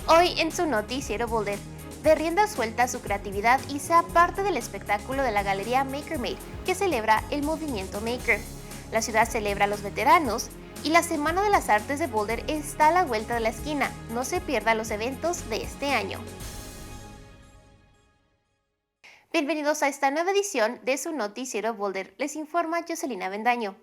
Hoy en su Noticiero Boulder, dé rienda suelta a su creatividad y sea parte del espectáculo de la galería Maker Made, que celebra el movimiento Maker. La ciudad celebra a los veteranos y la Semana de las Artes de Boulder está a la vuelta de la esquina. No se pierda los eventos de este año. Bienvenidos a esta nueva edición de su Noticiero Boulder. Les informa Jocelina Bendaño.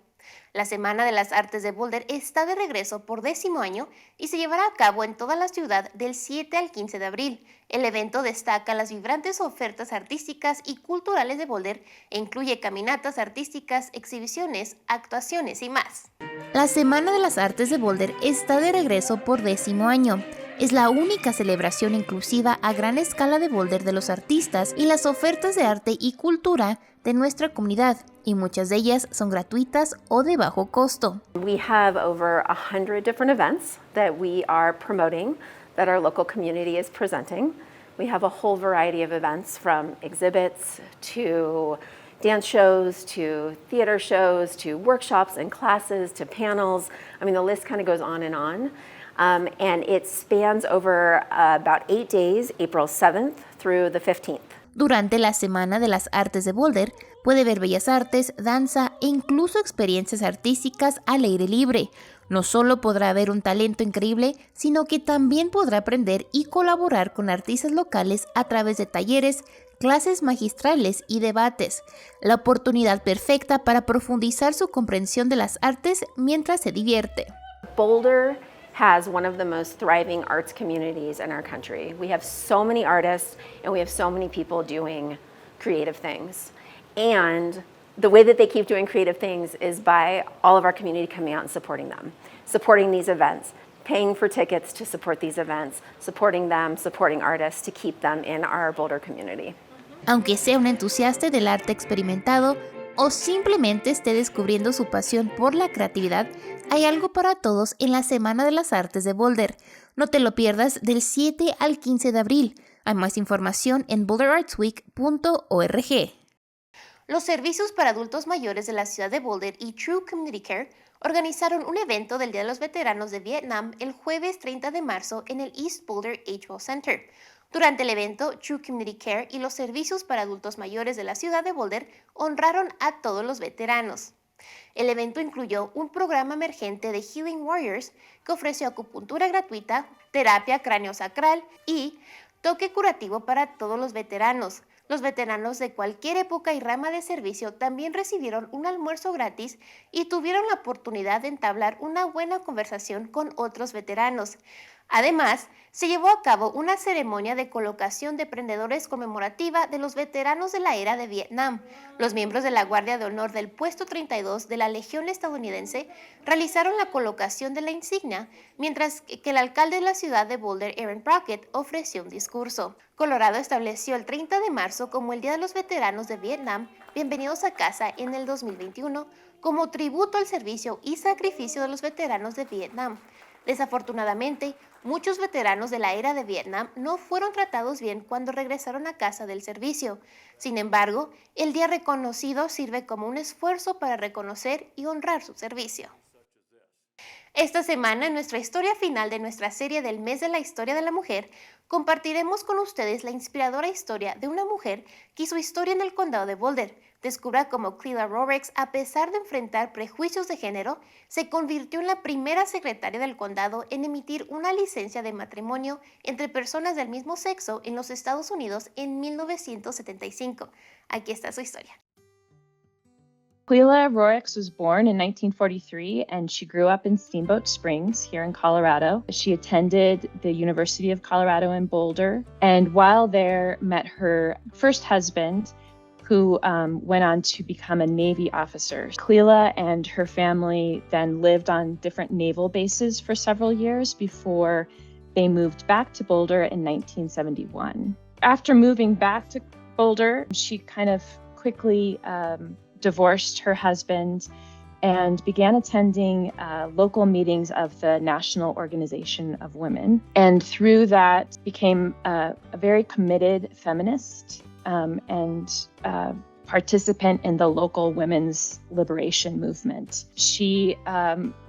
La Semana de las Artes de Boulder está de regreso por 10º año y se llevará a cabo en toda la ciudad del 7 al 15 de abril. El evento destaca las vibrantes ofertas artísticas y culturales de Boulder e incluye caminatas artísticas, exhibiciones, actuaciones y más. La Semana de las Artes de Boulder está de regreso por 10º año. Es la única celebración inclusiva a gran escala de Boulder de los artistas y las ofertas de arte y cultura de nuestra comunidad, y muchas de ellas son gratuitas o de bajo costo. We have over 100 different events that we are promoting that our local community is presenting. We have a whole variety of events from exhibits to dance shows to theater shows to workshops and classes to panels. I mean, the list kind of goes on and on. And it spans over about 8 days, April 7th through the 15th. Durante la Semana de las Artes de Boulder, puede ver bellas artes, danza e incluso experiencias artísticas al aire libre. No solo podrá ver un talento increíble, sino que también podrá aprender y colaborar con artistas locales a través de talleres, clases magistrales y debates. La oportunidad perfecta para profundizar su comprensión de las artes mientras se divierte. Boulder has one of the most thriving arts communities in our country. We have so many artists and we have so many people doing creative things. And the way that they keep doing creative things is by all of our community coming out and supporting them, supporting these events, paying for tickets to support these events, supporting them, supporting artists to keep them in our Boulder community. Aunque sea un entusiasta del arte experimentado o simplemente esté descubriendo su pasión por la creatividad, hay algo para todos en la Semana de las Artes de Boulder. No te lo pierdas del 7 al 15 de abril. Hay más información en boulderartsweek.org. Los servicios para adultos mayores de la ciudad de Boulder y True Community Care organizaron un evento del Día de los Veteranos de Vietnam el jueves 30 de marzo en el East Boulder Age Center. Durante el evento, True Community Care y los servicios para adultos mayores de la ciudad de Boulder honraron a todos los veteranos. El evento incluyó un programa emergente de Healing Warriors que ofreció acupuntura gratuita, terapia craneosacral y toque curativo para todos los veteranos. Los veteranos de cualquier época y rama de servicio también recibieron un almuerzo gratis y tuvieron la oportunidad de entablar una buena conversación con otros veteranos. Además, se llevó a cabo una ceremonia de colocación de prendedores conmemorativa de los veteranos de la era de Vietnam. Los miembros de la Guardia de Honor del Puesto 32 de la Legión Estadounidense realizaron la colocación de la insignia, mientras que el alcalde de la ciudad de Boulder, Aaron Brockett, ofreció un discurso. Colorado estableció el 30 de marzo como el Día de los Veteranos de Vietnam, bienvenidos a casa en el 2021, como tributo al servicio y sacrificio de los veteranos de Vietnam. Desafortunadamente, muchos veteranos de la era de Vietnam no fueron tratados bien cuando regresaron a casa del servicio. Sin embargo, el día reconocido sirve como un esfuerzo para reconocer y honrar su servicio. Esta semana, en nuestra historia final de nuestra serie del mes de la historia de la mujer, compartiremos con ustedes la inspiradora historia de una mujer que hizo historia en el condado de Boulder. Descubra cómo Clella Rorex, a pesar de enfrentar prejuicios de género, se convirtió en la primera secretaria del condado en emitir una licencia de matrimonio entre personas del mismo sexo en los Estados Unidos en 1975. Aquí está su historia. Clella Rorex was born in 1943 and she grew up in Steamboat Springs here in Colorado. She attended the University of Colorado in Boulder, and while there met her first husband, who went on to become a Navy officer. Clella and her family then lived on different naval bases for several years before they moved back to Boulder in 1971. After moving back to Boulder, she kind of quickly divorced her husband and began attending local meetings of the National Organization of Women. And through that became a very committed feminist and participant in the local women's liberation movement. She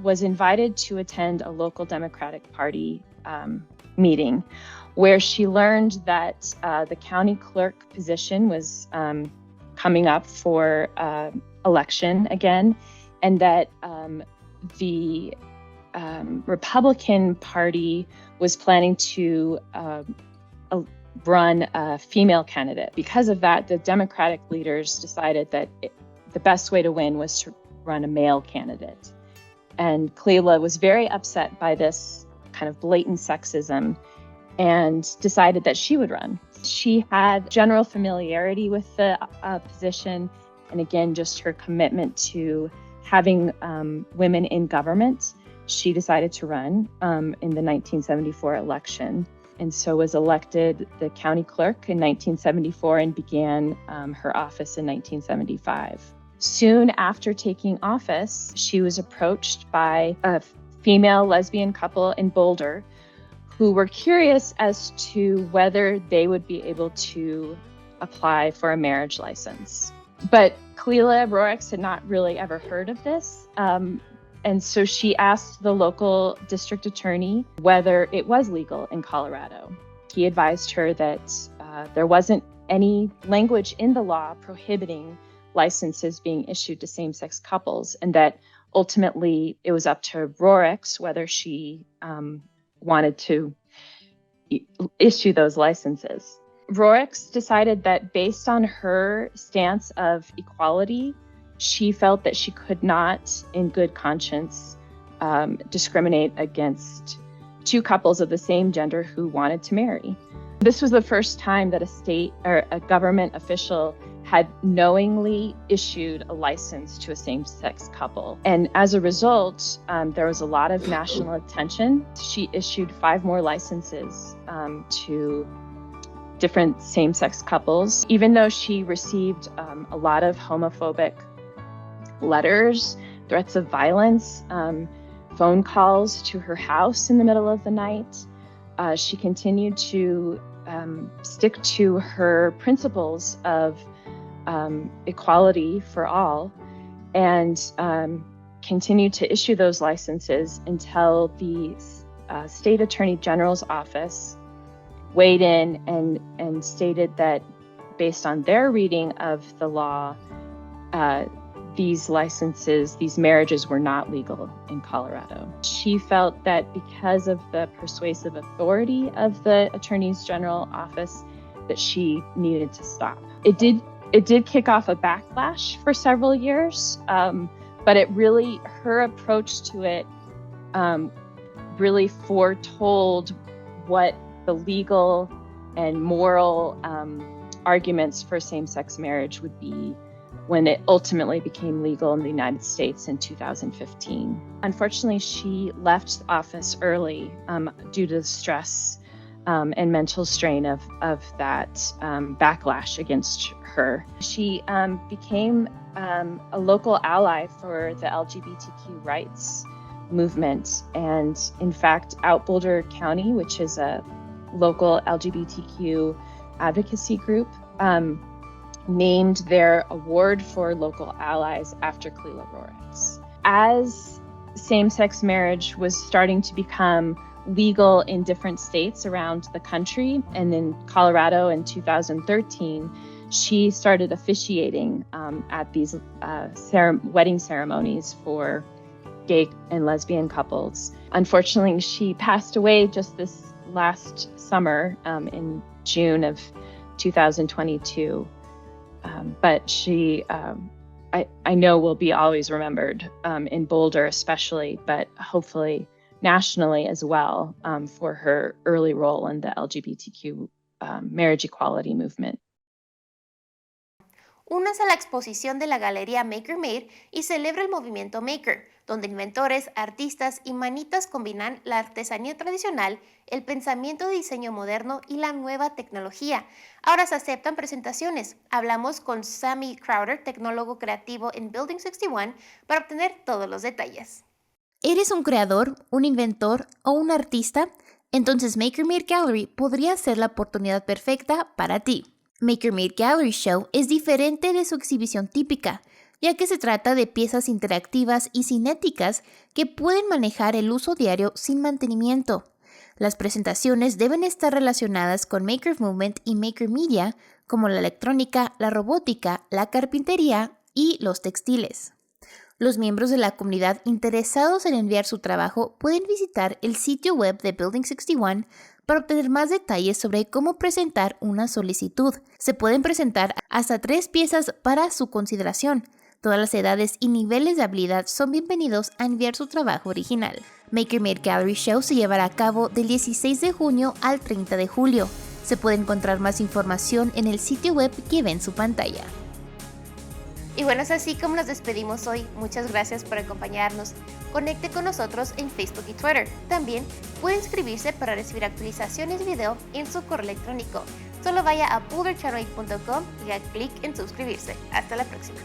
was invited to attend a local Democratic Party meeting, where she learned that the county clerk position was coming up for election again, and that the Republican Party was planning to run a female candidate. Because of that, the Democratic leaders decided that the best way to win was to run a male candidate. And Cleela was very upset by this kind of blatant sexism and decided that she would run. She had general familiarity with the position, and again, just her commitment to having women in government. She decided to run in the 1974 election, and so was elected the county clerk in 1974 and began her office in 1975. Soon after taking office, she was approached by a female lesbian couple in Boulder who were curious as to whether they would be able to apply for a marriage license. But Cleela Rorix had not really ever heard of this. And so she asked the local district attorney whether it was legal in Colorado. He advised her that there wasn't any language in the law prohibiting licenses being issued to same-sex couples, and that ultimately it was up to Rorix whether she wanted to issue those licenses. Rorix decided that based on her stance of equality, she felt that she could not, in good conscience, discriminate against two couples of the same gender who wanted to marry. This was the first time that a state or a government official had knowingly issued a license to a same-sex couple. And as a result, there was a lot of national attention. She issued 5 more licenses to different same-sex couples. Even though she received a lot of homophobic letters, threats of violence, phone calls to her house in the middle of the night, she continued to stick to her principles of equality for all, and continued to issue those licenses until the state attorney general's office weighed in and stated that based on their reading of the law, these licenses, these marriages were not legal in Colorado. She felt that because of the persuasive authority of the Attorney General's office, that she needed to stop. It did kick off a backlash for several years, but her approach to it really foretold what the legal and moral arguments for same-sex marriage would be when it ultimately became legal in the United States in 2015. Unfortunately, she left office early due to the stress and mental strain of that backlash against her. She became a local ally for the LGBTQ rights movement. And in fact, Out Boulder County, which is a local LGBTQ advocacy group, named their award for local allies after Cleela Rorix. As same-sex marriage was starting to become legal in different states around the country, and in Colorado in 2013, she started officiating at these wedding ceremonies for gay and lesbian couples. Unfortunately, she passed away just this last summer in June of 2022. But she, I know, will be always remembered in Boulder especially, but hopefully nationally as well, for her early role in the LGBTQ marriage equality movement. Únase a la exposición de la Galería Maker Made y celebra el movimiento Maker, donde inventores, artistas y manitas combinan la artesanía tradicional, el pensamiento de diseño moderno y la nueva tecnología. Ahora se aceptan presentaciones. Hablamos con Sammy Crowder, tecnólogo creativo en Building 61, para obtener todos los detalles. ¿Eres un creador, un inventor o un artista? Entonces Maker Made Gallery podría ser la oportunidad perfecta para ti. Maker Made Gallery Show es diferente de su exhibición típica, ya que se trata de piezas interactivas y cinéticas que pueden manejar el uso diario sin mantenimiento. Las presentaciones deben estar relacionadas con Maker Movement y Maker Media, como la electrónica, la robótica, la carpintería y los textiles. Los miembros de la comunidad interesados en enviar su trabajo pueden visitar el sitio web de Building 61 para obtener más detalles sobre cómo presentar una solicitud. Se pueden presentar hasta 3 piezas para su consideración. Todas las edades y niveles de habilidad son bienvenidos a enviar su trabajo original. Maker Made Gallery Show se llevará a cabo del 16 de junio al 30 de julio. Se puede encontrar más información en el sitio web que ve en su pantalla. Y bueno, es así como nos despedimos hoy. Muchas gracias por acompañarnos. Conecte con nosotros en Facebook y Twitter. También puede inscribirse para recibir actualizaciones de video en su correo electrónico. Solo vaya a boulderchannel.com y haga clic en suscribirse. Hasta la próxima.